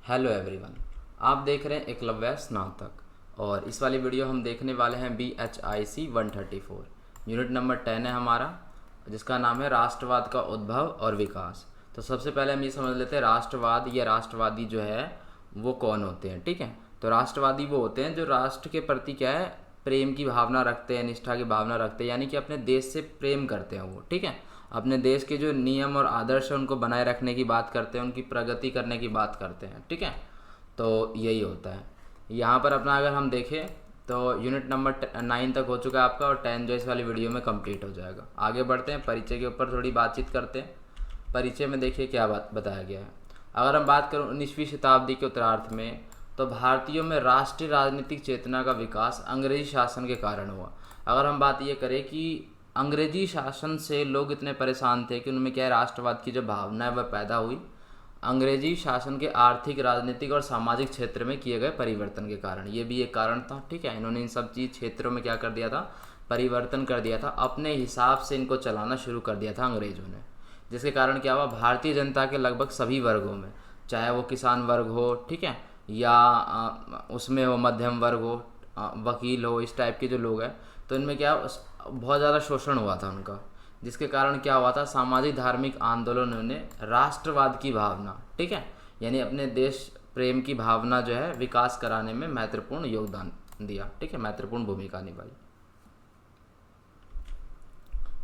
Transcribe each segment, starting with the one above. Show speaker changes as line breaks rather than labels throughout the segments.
Hello everyone. आप देख रहे हैं एकलव्य स्नातक और इस वाली वीडियो हम देखने वाले हैं BHIC 134। यूनिट नंबर 10 है हमारा, जिसका नाम है राष्ट्रवाद का उद्भव और विकास। तो सबसे पहले हम ये समझ लेते हैं राष्ट्रवाद या राष्ट्रवादी जो है वो कौन होते हैं। ठीक है, तो राष्ट्रवादी वो होते हैं जो राष्ट्र के प्रति क्या है प्रेम की भावना रखते हैं, निष्ठा की भावना रखते हैं, यानी कि अपने देश से प्रेम करते हैं वो। ठीक है, अपने देश के जो नियम और आदर्श हैं उनको बनाए रखने की बात करते हैं, उनकी प्रगति करने की बात करते हैं। ठीक है, तो यही होता है यहाँ पर अपना। अगर हम देखें तो यूनिट नंबर 9 तक हो चुका है आपका और 10 जो इस वाली वीडियो में कंप्लीट हो जाएगा। आगे बढ़ते हैं, परिचय के ऊपर थोड़ी बातचीत करते हैं। परिचय में देखिए क्या बात बताया गया है। अगर हम बात करें 19वीं शताब्दी के उत्तरार्ध में, तो भारतीयों में राष्ट्रीय राजनीतिक चेतना का विकास अंग्रेजी शासन के कारण हुआ। अगर हम बात ये करें कि अंग्रेजी शासन से लोग इतने परेशान थे कि उनमें क्या है राष्ट्रवाद की जो भावना है वह पैदा हुई अंग्रेजी शासन के आर्थिक, राजनीतिक और सामाजिक क्षेत्र में किए गए परिवर्तन के कारण। ये भी एक कारण था। ठीक है, इन्होंने इन सब चीज़ क्षेत्रों में क्या कर दिया था, परिवर्तन कर दिया था, अपने हिसाब से इनको चलाना शुरू कर दिया था अंग्रेजों ने। जिसके कारण क्या हुआ, भारतीय जनता के लगभग सभी वर्गों में, चाहे वो किसान वर्ग हो, ठीक है, या उसमें वो मध्यम वर्ग हो, वकील हो, इस टाइप के जो लोग हैं, तो इनमें क्या बहुत ज़्यादा शोषण हुआ था उनका। जिसके कारण क्या हुआ था, सामाजिक धार्मिक आंदोलनों ने राष्ट्रवाद की भावना, ठीक है, यानी अपने देश प्रेम की भावना जो है विकास कराने में महत्वपूर्ण योगदान दिया। ठीक है, महत्वपूर्ण भूमिका निभाई।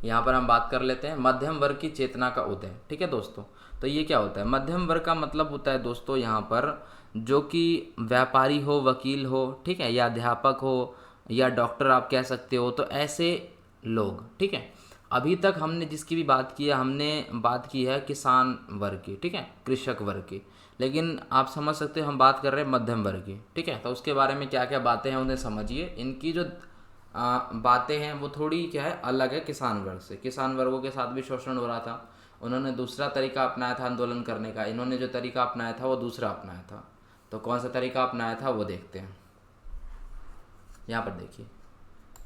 यहाँ पर हम बात कर लेते हैं मध्यम वर्ग की चेतना का उदय। ठीक है दोस्तों, तो ये क्या होता है, मध्यम वर्ग का मतलब होता है दोस्तों यहाँ पर जो कि व्यापारी हो, वकील हो, ठीक है, या अध्यापक हो, या डॉक्टर आप कह सकते हो, तो ऐसे लोग। ठीक है, अभी तक हमने जिसकी भी बात की है, हमने बात की है किसान वर्ग की, ठीक है, कृषक वर्ग की, लेकिन आप समझ सकते हो हम बात कर रहे हैं मध्यम वर्ग की। ठीक है, तो उसके बारे में क्या क्या बातें हैं उन्हें समझिए। इनकी जो बातें हैं वो थोड़ी क्या है अलग है किसान वर्ग से। किसान वर्गों के साथ भी शोषण हो रहा था, उन्होंने दूसरा तरीका अपनाया था आंदोलन करने का, इन्होंने जो तरीका अपनाया था वो दूसरा अपनाया था। तो कौन सा तरीका अपनाया था वो देखते हैं। यहाँ पर देखिए,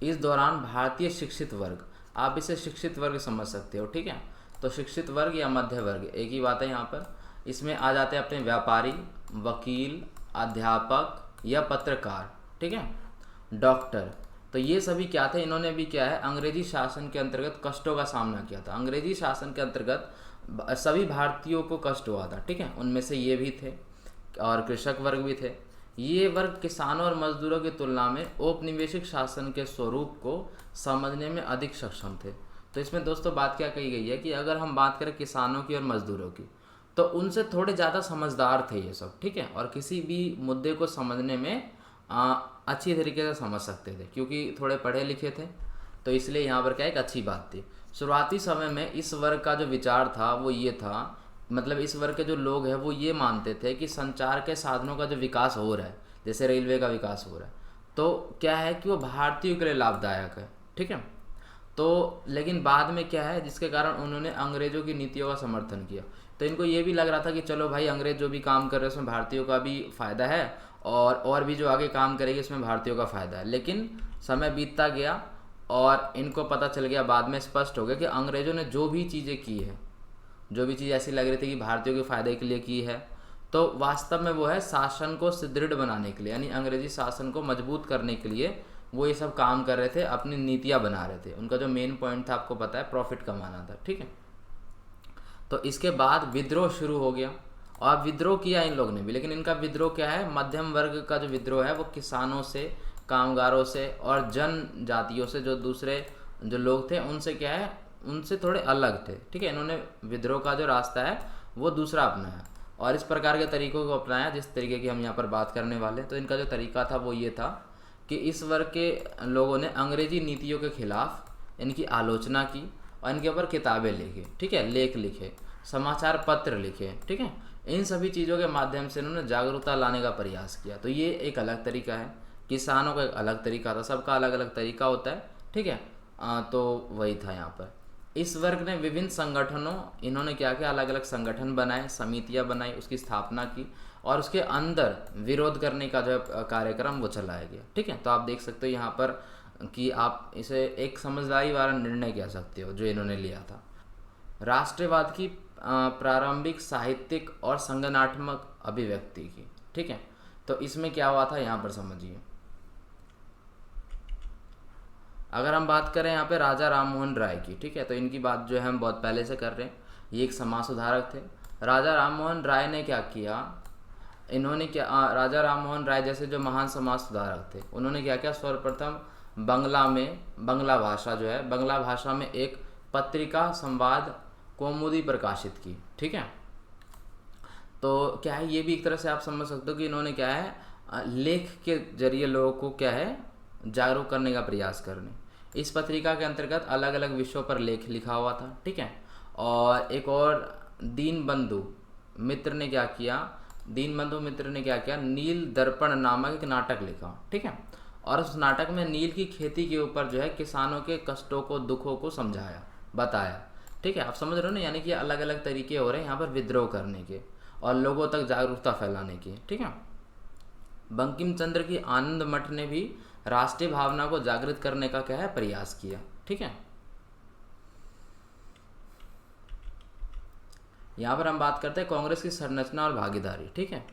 इस दौरान भारतीय शिक्षित वर्ग, आप इसे शिक्षित वर्ग समझ सकते हो। ठीक है, तो शिक्षित वर्ग या मध्य वर्ग एक ही बात है यहाँ पर। इसमें आ जाते हैं अपने व्यापारी, वकील, अध्यापक या पत्रकार, ठीक है, डॉक्टर। तो ये सभी क्या थे, इन्होंने भी क्या है अंग्रेजी शासन के अंतर्गत कष्टों का सामना किया था। अंग्रेजी शासन के अंतर्गत सभी भारतीयों को कष्ट हुआ था। ठीक है, उनमें से ये भी थे और कृषक वर्ग भी थे। ये वर्ग किसानों और मजदूरों की तुलना में औपनिवेशिक शासन के स्वरूप को समझने में अधिक सक्षम थे। तो इसमें दोस्तों बात क्या कही गई है कि अगर हम बात करें किसानों की और मजदूरों की, तो उनसे थोड़े ज़्यादा समझदार थे ये सब। ठीक है, और किसी भी मुद्दे को समझने में अच्छी तरीके से समझ सकते थे क्योंकि थोड़े पढ़े लिखे थे। तो इसलिए यहाँ पर क्या एक अच्छी बात थी। शुरुआती समय में इस वर्ग का जो विचार था वो ये था, मतलब इस वर्ग के जो लोग हैं वो ये मानते थे कि संचार के साधनों का जो विकास हो रहा है, जैसे रेलवे का विकास हो रहा है, तो क्या है कि वो भारतीयों के लिए लाभदायक है। ठीक है, तो लेकिन बाद में क्या है जिसके कारण उन्होंने अंग्रेज़ों की नीतियों का समर्थन किया। तो इनको ये भी लग रहा था कि चलो भाई अंग्रेज़ जो भी काम कर रहे हैं उसमें भारतीयों का भी फ़ायदा है और भी जो आगे काम करेगी उसमें भारतीयों का फ़ायदा है। लेकिन समय बीतता गया और इनको पता चल गया, बाद में स्पष्ट हो गया कि अंग्रेज़ों ने जो भी चीज़ें की है, जो भी चीज़ ऐसी लग रही थी कि भारतीयों के फ़ायदे के लिए की है, तो वास्तव में वो है शासन को सुदृढ़ बनाने के लिए, यानी अंग्रेजी शासन को मजबूत करने के लिए वो ये सब काम कर रहे थे, अपनी नीतियाँ बना रहे थे। उनका जो मेन पॉइंट था आपको पता है, प्रॉफिट कमाना था। ठीक है, तो इसके बाद विद्रोह शुरू हो गया और विद्रोह किया इन लोगों ने भी, लेकिन इनका विद्रोह क्या है, मध्यम वर्ग का जो विद्रोह है वो किसानों से, कामगारों से और जनजातियों से, जो दूसरे जो लोग थे उनसे क्या है, उनसे थोड़े अलग थे। ठीक है, इन्होंने विद्रोह का जो रास्ता है वो दूसरा अपनाया और इस प्रकार के तरीकों को अपनाया जिस तरीके की हम यहाँ पर बात करने वाले। तो इनका जो तरीका था वो ये था कि इस वर्ग के लोगों ने अंग्रेजी नीतियों के खिलाफ इनकी आलोचना की और इनके ऊपर किताबें लिखी, ठीक है, लेख लिखे, समाचार पत्र लिखे। ठीक है, इन सभी चीज़ों के माध्यम से इन्होंने जागरूकता लाने का प्रयास किया। तो ये एक अलग तरीका है, किसानों का एक अलग तरीका था, सबका अलग अलग तरीका होता है। ठीक है, तो वही था यहाँ पर। इस वर्ग ने विभिन्न संगठनों, इन्होंने क्या किया, अलग अलग संगठन बनाए, समितियाँ बनाई, उसकी स्थापना की और उसके अंदर विरोध करने का जो कार्यक्रम वो चलाया गया। ठीक है, तो आप देख सकते हो यहाँ पर कि आप इसे एक समझदारी वाला निर्णय कह सकते हो जो इन्होंने लिया था। राष्ट्रवाद की प्रारंभिक साहित्यिक और संगठनात्मक अभिव्यक्ति की। ठीक है, तो इसमें क्या हुआ था यहाँ पर समझिए। अगर हम बात करें यहाँ पे राजा राममोहन राय की, ठीक है, तो इनकी बात जो है हम बहुत पहले से कर रहे हैं। ये एक समाज सुधारक थे। राजा राममोहन राय ने क्या किया, इन्होंने क्या राजा राममोहन राय जैसे जो महान समाज सुधारक थे, उन्होंने क्या किया, सर्वप्रथम बंगला भाषा जो है, बंगला भाषा में एक पत्रिका संवाद कौमुदी प्रकाशित की। ठीक है, तो क्या है, ये भी एक तरह से आप समझ सकते हो कि इन्होंने क्या है, लेख के जरिए लोगों को क्या है, जागरूक करने का प्रयास करने। इस पत्रिका के अंतर्गत अलग अलग विषयों पर लेख लिखा हुआ था। ठीक है, और एक और दीनबंधु मित्र ने क्या किया, नील दर्पण नामक एक नाटक लिखा। ठीक है, और उस नाटक में नील की खेती के ऊपर जो है किसानों के कष्टों को, दुखों को समझाया, बताया। ठीक है, आप समझ रहे हो ना, यानी कि अलग अलग तरीके हो रहे हैं यहाँ पर विद्रोह करने के और लोगों तक जागरूकता फैलाने की। ठीक है, बंकिम चंद्र की आनंद मठ ने भी राष्ट्रीय भावना को जागृत करने का क्या है, प्रयास किया। ठीक है, यहाँ पर हम बात करते हैं कांग्रेस की संरचना और भागीदारी। ठीक है,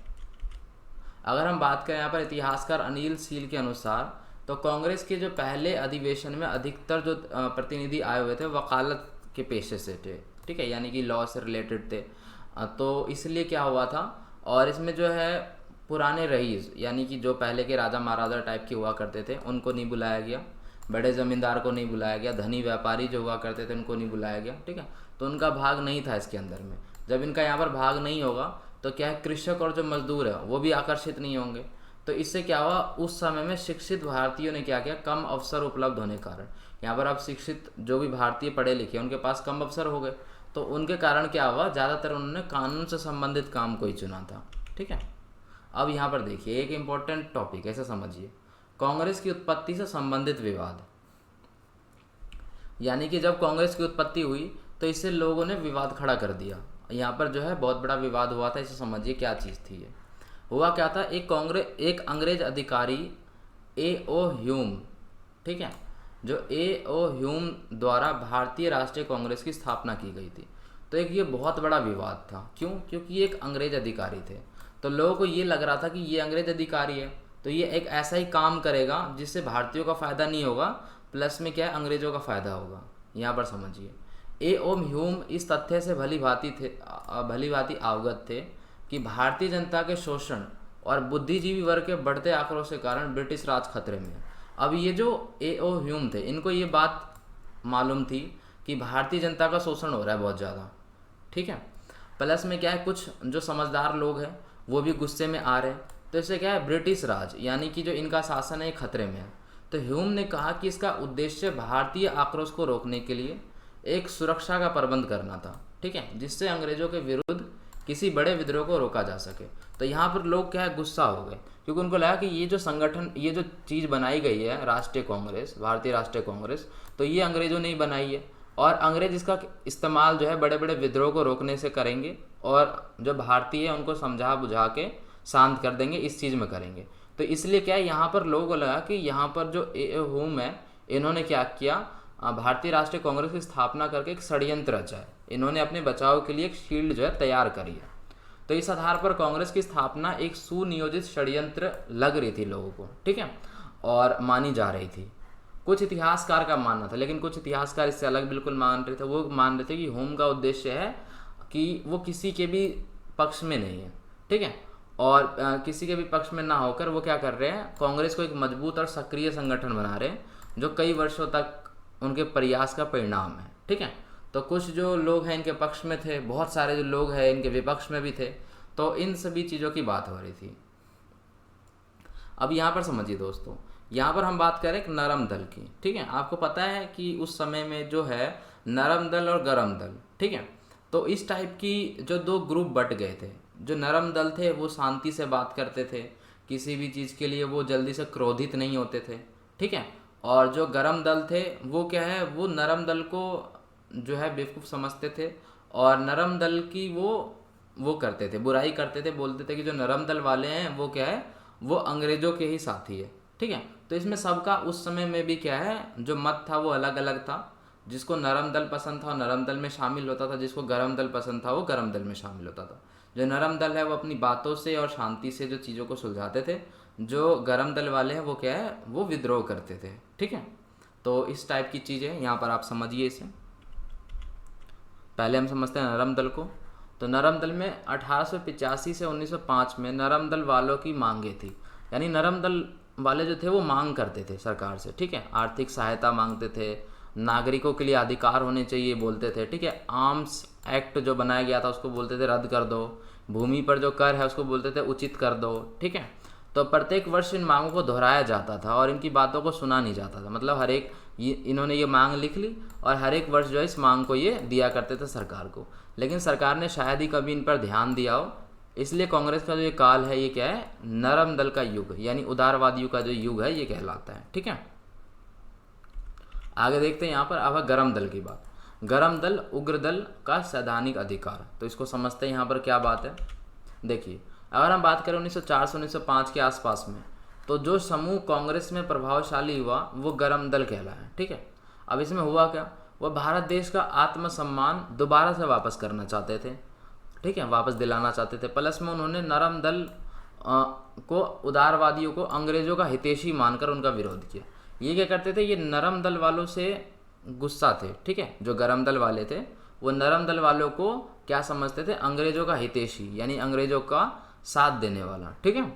अगर हम बात करें यहाँ पर इतिहासकार अनिल सील के अनुसार, तो कांग्रेस के जो पहले अधिवेशन में अधिकतर जो प्रतिनिधि आए हुए थे वकालत के पेशे से थे। ठीक है, यानी कि लॉ से रिलेटेड थे। तो इसलिए क्या हुआ था, और इसमें जो है पुराने रईस यानी कि जो पहले के राजा महाराजा टाइप के हुआ करते थे उनको नहीं बुलाया गया, बड़े ज़मींदार को नहीं बुलाया गया, धनी व्यापारी जो हुआ करते थे उनको नहीं बुलाया गया। ठीक है, तो उनका भाग नहीं था इसके अंदर में। जब इनका यहाँ पर भाग नहीं होगा तो क्या है, कृषक और जो मजदूर है वो भी आकर्षित नहीं होंगे। तो इससे क्या हुआ, उस समय में शिक्षित भारतीयों ने क्या किया, कम अवसर उपलब्ध होने के कारण, यहाँ पर अब शिक्षित जो भी भारतीय पढ़े लिखे उनके पास कम अवसर हो गए, तो उनके कारण क्या हुआ, ज़्यादातर उन्होंने कानून से संबंधित काम को ही चुना था। ठीक है, अब यहाँ पर देखिए एक इम्पोर्टेंट टॉपिक ऐसे समझिए, कांग्रेस की उत्पत्ति से संबंधित विवाद। यानी कि जब कांग्रेस की उत्पत्ति हुई तो इससे लोगों ने विवाद खड़ा कर दिया। यहाँ पर जो है बहुत बड़ा विवाद हुआ था, इसे समझिए क्या चीज़ थी ये। हुआ क्या था, एक अंग्रेज अधिकारी A.O. ह्यूम, ठीक है, जो A.O. ह्यूम द्वारा भारतीय राष्ट्रीय कांग्रेस की स्थापना की गई थी। तो एक ये बहुत बड़ा विवाद था। क्यों? क्योंकि ये एक अंग्रेज अधिकारी थे, तो लोगों को ये लग रहा था कि ये अंग्रेज अधिकारी है तो ये एक ऐसा ही काम करेगा जिससे भारतीयों का फ़ायदा नहीं होगा, प्लस में क्या है, अंग्रेज़ों का फ़ायदा होगा। यहाँ पर समझिए, A.O. ह्यूम इस तथ्य से भली भांति अवगत थे कि भारतीय जनता के शोषण और बुद्धिजीवी वर्ग के बढ़ते आक्रोश के कारण ब्रिटिश राज खतरे में है। अब ये जो A.O. ह्यूम थे, इनको ये बात मालूम थी कि भारतीय जनता का शोषण हो रहा है बहुत ज़्यादा। ठीक है, प्लस में क्या है, कुछ जो समझदार लोग हैं वो भी गुस्से में आ रहे हैं, तो इससे क्या है, ब्रिटिश राज यानी कि जो इनका शासन है खतरे में है। तो ह्यूम ने कहा कि इसका उद्देश्य भारतीय आक्रोश को रोकने के लिए एक सुरक्षा का प्रबंध करना था। ठीक है, जिससे अंग्रेजों के विरुद्ध किसी बड़े विद्रोह को रोका जा सके। तो यहाँ पर लोग क्या है, गुस्सा हो गए, क्योंकि उनको लगा कि ये जो संगठन, ये जो चीज़ बनाई गई है राष्ट्रीय कांग्रेस, भारतीय राष्ट्रीय कांग्रेस, तो ये अंग्रेजों ने ही बनाई है और अंग्रेज इसका इस्तेमाल जो है बड़े बड़े विद्रोह को रोकने से करेंगे और जो भारतीय है उनको समझा बुझा के शांत कर देंगे, इस चीज़ में करेंगे। तो इसलिए क्या है, यहाँ पर लोगों को लगा कि यहाँ पर जो ह्यूम है इन्होंने क्या किया, भारतीय राष्ट्रीय कांग्रेस की स्थापना करके एक षड्यंत्र रचा है। इन्होंने अपने बचाव के लिए एक शील्ड जो है तैयार करी है। तो इस आधार पर कांग्रेस की स्थापना एक सुनियोजित षड्यंत्र लग रही थी लोगों को। ठीक है, और मानी जा रही थी। कुछ इतिहासकार का मानना था, लेकिन कुछ इतिहासकार इससे अलग बिल्कुल मान रहे थे। वो मान रहे थे कि ह्यूम का उद्देश्य है कि वो किसी के भी पक्ष में नहीं है। ठीक है, और किसी के भी पक्ष में ना होकर वो क्या कर रहे हैं, कांग्रेस को एक मजबूत और सक्रिय संगठन बना रहे हैं जो कई वर्षों तक उनके प्रयास का परिणाम है। ठीक है, तो कुछ जो लोग हैं इनके पक्ष में थे, बहुत सारे जो लोग हैं इनके विपक्ष में भी थे, तो इन सभी चीज़ों की बात हो रही थी। अब यहाँ पर समझिए दोस्तों, यहाँ पर हम बात करें एक नरम दल की। ठीक है, आपको पता है कि उस समय में जो है नरम दल और गरम दल। ठीक है, तो इस टाइप की जो दो ग्रुप बट गए थे। जो नरम दल थे वो शांति से बात करते थे, किसी भी चीज़ के लिए वो जल्दी से क्रोधित नहीं होते थे। ठीक है, और जो गरम दल थे वो क्या है, वो नरम दल को जो है बेवकूफ़ समझते थे और नरम दल की वो करते थे, बुराई करते थे, बोलते थे कि जो नरम दल वाले हैं वो क्या है, वो अंग्रेज़ों के ही साथी है। ठीक है, तो इसमें सबका उस समय में भी क्या है, जो मत था वो अलग अलग था। जिसको नरम दल पसंद था वो नरम दल में शामिल होता था, जिसको गरम दल पसंद था वो गरम दल में शामिल होता था। जो नरम दल है वो अपनी बातों से और शांति से जो चीज़ों को सुलझाते थे, जो गरम दल वाले हैं वो क्या है, वो विद्रोह करते थे। ठीक है, तो इस टाइप की चीज़ है, यहाँ पर आप समझिए इसे। पहले हम समझते हैं नरम दल को। तो नरम दल में 1885 से 1905 में नरम दल वालों की मांगे थी, यानी नरम दल वाले जो थे वो मांग करते थे सरकार से। ठीक है, आर्थिक सहायता मांगते थे, नागरिकों के लिए अधिकार होने चाहिए बोलते थे। ठीक है, आर्म्स एक्ट जो बनाया गया था उसको बोलते थे रद्द कर दो, भूमि पर जो कर है उसको बोलते थे उचित कर दो। ठीक है, तो प्रत्येक वर्ष इन मांगों को दोहराया जाता था और इनकी बातों को सुना नहीं जाता था। मतलब हर एक इन्होंने ये मांग लिख ली और हर एक वर्ष जो है इस मांग को ये दिया करते थे सरकार को, लेकिन सरकार ने शायद ही कभी इन पर ध्यान दिया हो। इसलिए कांग्रेस का जो ये काल है ये क्या है, नरम दल का युग, यानी उदारवादियों का जो युग है ये कहलाता है। ठीक है, आगे देखते हैं यहाँ पर। अब है गरम दल की बात। गरम दल उग्र दल का सैद्धांतिक अधिकार, तो इसको समझते हैं यहाँ पर क्या बात है। देखिए, अगर हम बात करें 1904 से 1905 के आसपास में, तो जो समूह कांग्रेस में प्रभावशाली हुआ वो गरम दल कहलाया। ठीक है, अब इसमें हुआ क्या, वह भारत देश का आत्मसम्मान दोबारा से वापस करना चाहते थे। ठीक है, वापस दिलाना चाहते थे। प्लस में उन्होंने नरम दल को, उदारवादियों को अंग्रेजों का हितैषी मानकर उनका विरोध किया। ये क्या करते थे, ये नरम दल वालों से गुस्सा थे। ठीक है, जो गरम दल वाले थे वो नरम दल वालों को क्या समझते थे, अंग्रेजों का हितैषी, यानी अंग्रेजों का साथ देने वाला। ठीक है,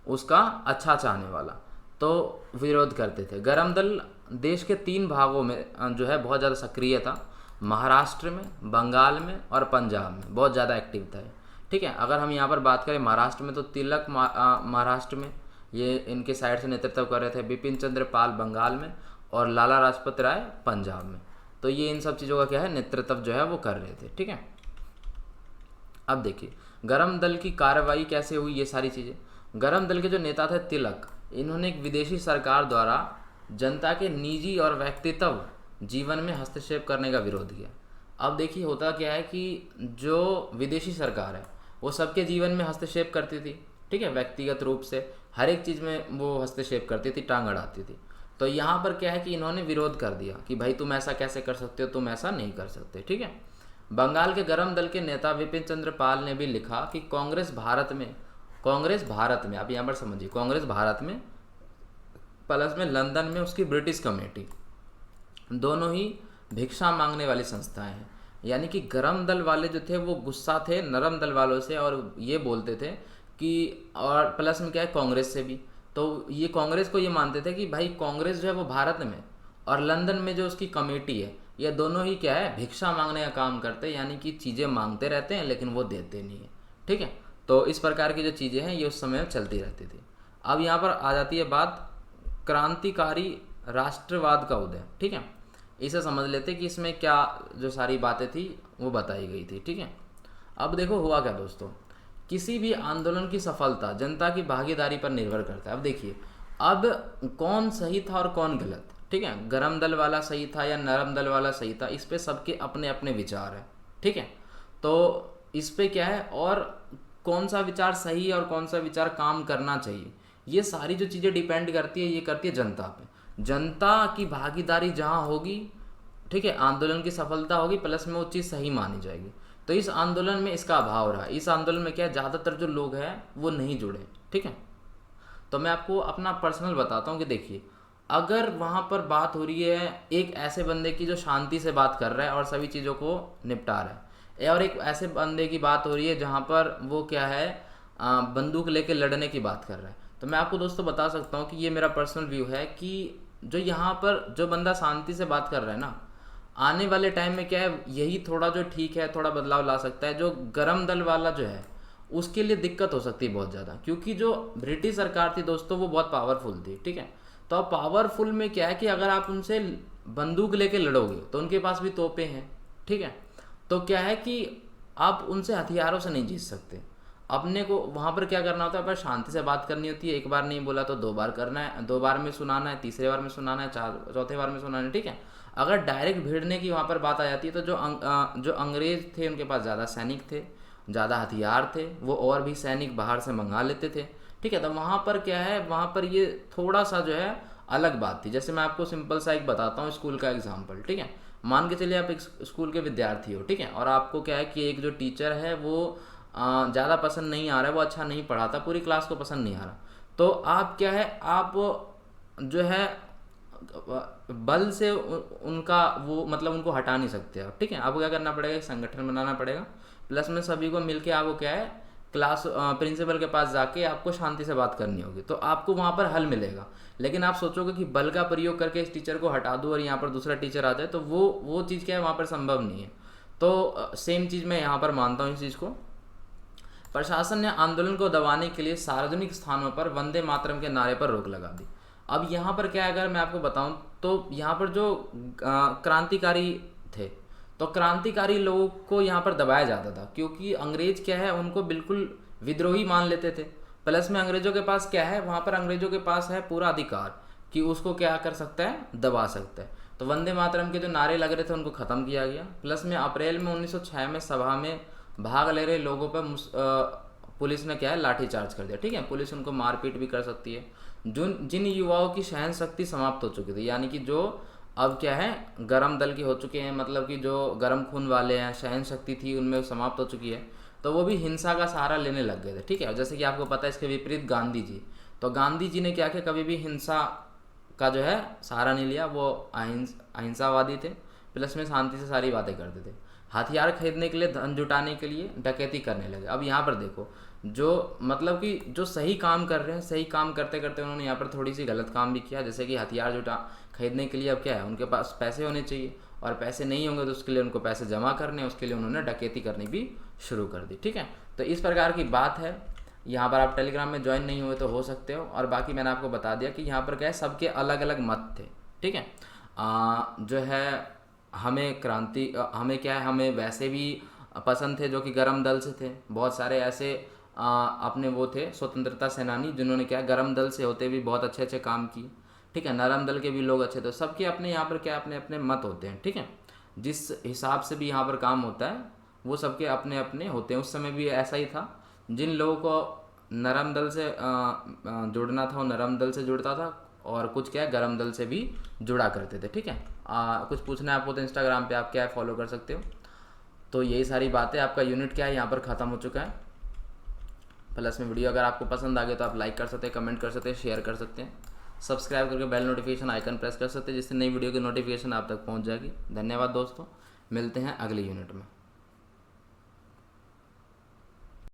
उसका अच्छा चाहने वाला, तो विरोध करते थे। गरम दल देश के 3 भागों में जो है बहुत ज़्यादा सक्रिय था, महाराष्ट्र में, बंगाल में और पंजाब में बहुत ज़्यादा एक्टिव था। ठीक है, अगर हम यहाँ पर बात करें महाराष्ट्र में, तो तिलक महाराष्ट्र में ये इनके साइड से नेतृत्व कर रहे थे, बिपिन चंद्र पाल बंगाल में और लाला लाजपत राय पंजाब में। तो ये इन सब चीज़ों का क्या है, नेतृत्व जो है वो कर रहे थे। ठीक है, अब देखिए गरम दल की कार्रवाई कैसे हुई, ये सारी चीज़ें। गरम दल के जो नेता थे तिलक, इन्होंने एक विदेशी सरकार द्वारा जनता के निजी और व्यक्तित्व जीवन में हस्तक्षेप करने का विरोध किया। अब देखिए होता क्या है कि जो विदेशी सरकार है वो सबके जीवन में हस्तक्षेप करती थी। ठीक है, व्यक्तिगत रूप से हर एक चीज़ में वो हस्तक्षेप करती थी, टांग अड़ाती थी। तो यहाँ पर क्या है कि इन्होंने विरोध कर दिया कि भाई तुम ऐसा कैसे कर सकते हो, तुम ऐसा नहीं कर सकते। ठीक है, बंगाल के गरम दल के नेता विपिन चंद्र पाल ने भी लिखा कि कांग्रेस भारत में, आप यहाँ पर समझिए, कांग्रेस भारत में प्लस में लंदन में उसकी ब्रिटिश कमेटी, दोनों ही भिक्षा मांगने वाली संस्थाएं हैं। यानी कि गरम दल वाले जो थे वो गुस्सा थे नरम दल वालों से और ये बोलते थे कि, और प्लस में क्या है कांग्रेस से भी, तो ये कांग्रेस को ये मानते थे कि भाई कांग्रेस जो है वो भारत में और लंदन में जो उसकी कमेटी है, ये दोनों ही क्या है, भिक्षा मांगने का काम करते हैं, यानी कि चीज़ें मांगते रहते हैं लेकिन वो देते नहीं है। ठीक है, तो इस प्रकार की जो चीज़ें हैं ये उस समय चलती रहती थी। अब यहाँ पर आ जाती है बात क्रांतिकारी राष्ट्रवाद का उदय। ठीक है, इसे समझ लेते कि इसमें क्या जो सारी बातें थी वो बताई गई थी। ठीक है, अब देखो हुआ क्या दोस्तों, किसी भी आंदोलन की सफलता जनता की भागीदारी पर निर्भर करता है। अब देखिए, अब कौन सही था और कौन गलत। ठीक है, गरम दल वाला सही था या नरम दल वाला सही था, इस पे सबके अपने अपने विचार है। ठीक है, तो इस पे क्या है, और कौन सा विचार सही है और कौन सा विचार काम करना चाहिए, ये सारी जो चीज़ें डिपेंड करती है, ये करती है जनता पे। जनता की भागीदारी जहाँ होगी, ठीक है, आंदोलन की सफलता होगी, प्लस में वो चीज़ सही मानी जाएगी। तो इस आंदोलन में इसका अभाव रहा। इस आंदोलन में क्या है, ज़्यादातर जो लोग हैं वो नहीं जुड़े। ठीक है, तो मैं आपको अपना पर्सनल बताता हूँ कि देखिए, अगर वहाँ पर बात हो रही है एक ऐसे बंदे की जो शांति से बात कर रहा है और सभी चीज़ों को निपटा रहा है, और एक ऐसे बंदे की बात हो रही है जहाँ पर वो क्या है, बंदूक लेके लड़ने की बात कर रहा है, तो मैं आपको दोस्तों बता सकता हूँ कि ये मेरा पर्सनल व्यू है कि जो यहाँ पर जो बंदा शांति से बात कर रहा है ना, आने वाले टाइम में क्या है, यही थोड़ा जो ठीक है, थोड़ा बदलाव ला सकता है। जो गरम दल वाला जो है उसके लिए दिक्कत हो सकती है बहुत ज़्यादा, क्योंकि जो ब्रिटिश सरकार थी दोस्तों वो बहुत पावरफुल थी। ठीक है, तो अब पावरफुल में क्या है कि अगर आप उनसे बंदूक लेके लड़ोगे तो उनके पास भी तोपें हैं। ठीक है, तो क्या है कि आप उनसे हथियारों से नहीं जीत सकते। अपने को वहाँ पर क्या करना होता है, पर शांति से बात करनी होती है। एक बार नहीं बोला तो 2 बार करना है, 2 बार में सुनाना है, तीसरे बार में सुनाना है, चौथे बार में सुनाना है। ठीक है, अगर डायरेक्ट भिड़ने की वहाँ पर बात आ जाती है तो जो अंग्रेज थे उनके पास ज़्यादा सैनिक थे, ज़्यादा हथियार थे, वो और भी सैनिक बाहर से मंगा लेते थे। ठीक है, तो वहाँ पर क्या है, वहाँ पर ये थोड़ा सा जो है अलग बात थी। जैसे मैं आपको सिंपल सा एक बताता हूँ स्कूल का एग्जाम्पल। ठीक है, मान के चलिए आप एक स्कूल के विद्यार्थी हो, ठीक है, और आपको क्या है कि एक जो टीचर है वो ज़्यादा पसंद नहीं आ रहा है, वो अच्छा नहीं पढ़ाता, पूरी क्लास को पसंद नहीं आ रहा, तो आप क्या है, आप जो है बल से उनका वो मतलब उनको हटा नहीं सकते आप, ठीक है। आपको क्या करना पड़ेगा, एक संगठन बनाना पड़ेगा, प्लस में सभी को मिलके आपको क्या है क्लास प्रिंसिपल के पास जाके आपको शांति से बात करनी होगी, तो आपको वहाँ पर हल मिलेगा। लेकिन आप सोचोगे कि बल का प्रयोग करके इस टीचर को हटा दूँ और यहाँ पर दूसरा टीचर आ जाए, तो वो चीज़ क्या है वहाँ पर संभव नहीं है। तो सेम चीज़ मैं यहाँ पर मानता हूँ इस चीज़ को। प्रशासन ने आंदोलन को दबाने के लिए सार्वजनिक स्थानों पर वंदे मातरम के नारे पर रोक लगा दी। अब यहाँ पर क्या है, अगर मैं आपको बताऊं तो यहाँ पर जो क्रांतिकारी थे, तो क्रांतिकारी लोगों को यहाँ पर दबाया जाता था, क्योंकि अंग्रेज क्या है उनको बिल्कुल विद्रोही मान लेते थे। प्लस में अंग्रेजों के पास क्या है, वहाँ पर अंग्रेजों के पास है पूरा अधिकार कि उसको क्या कर सकता है, दबा सकता है। तो वंदे मातरम के जो नारे लग रहे थे उनको ख़त्म किया गया। प्लस में अप्रैल में 1906 में सभा में भाग ले रहे लोगों पर पुलिस ने क्या है लाठीचार्ज कर दिया, ठीक है। पुलिस उनको मारपीट भी कर सकती है। जिन युवाओं की सहन शक्ति समाप्त हो चुकी थी, यानी कि जो अब क्या है गरम दल के हो चुके हैं, मतलब कि जो गरम खून वाले हैं, सहन शक्ति थी उनमें समाप्त हो चुकी है, तो वो भी हिंसा का सहारा लेने लग गए थे, ठीक है। जैसे कि आपको पता है इसके विपरीत गांधी जी, तो गांधी जी ने क्या किया, कभी भी हिंसा का जो है सहारा नहीं लिया, वो अहिंसावादी थे, प्लस में शांति से सारी बातें करते थे। हथियार खरीदने के लिए, धन जुटाने के लिए डकैती करने लगे। अब यहाँ पर देखो, जो मतलब कि जो सही काम कर रहे हैं, सही काम करते करते उन्होंने यहाँ पर थोड़ी सी गलत काम भी किया। जैसे कि हथियार खरीदने के लिए अब क्या है, उनके पास पैसे होने चाहिए, और पैसे नहीं होंगे तो उसके लिए उनको पैसे जमा करने, उसके लिए उन्होंने डकैती करनी भी शुरू कर दी, ठीक है। तो इस प्रकार की बात है। यहाँ पर आप टेलीग्राम में ज्वाइन नहीं हुए तो हो सकते हो। और बाकी मैंने आपको बता दिया कि यहाँ पर क्या है, सबके अलग अलग मत थे, ठीक है। जो है हमें हमें क्या है, हमें वैसे भी पसंद थे जो कि गरम दल से थे। बहुत सारे ऐसे अपने वो थे स्वतंत्रता सेनानी जिन्होंने क्या गरम दल से होते भी बहुत अच्छे अच्छे काम किए, ठीक है। नरम दल के भी लोग अच्छे थे। सबके अपने यहाँ पर क्या अपने अपने मत होते हैं, ठीक है। जिस हिसाब से भी यहाँ पर काम होता है वो सबके अपने अपने होते हैं। उस समय भी ऐसा ही था, जिन लोगों को नरम दल से जुड़ना था वो नरम दल से जुड़ता था, और कुछ क्या है गरम दल से भी जुड़ा करते थे, ठीक है। कुछ पूछना है आपको तो इंस्टाग्राम पे आप क्या है फॉलो कर सकते हो। तो यही सारी बातें, आपका यूनिट क्या है यहाँ पर ख़त्म हो चुका है। प्लस में वीडियो अगर आपको पसंद आ गया तो आप लाइक कर सकते हैं, कमेंट कर सकते हैं, शेयर कर सकते हैं, सब्सक्राइब करके बेल नोटिफिकेशन आइकन प्रेस कर सकते हैं, जिससे नई वीडियो की नोटिफिकेशन आप तक पहुँच जाएगी। धन्यवाद दोस्तों, मिलते हैं अगले यूनिट में।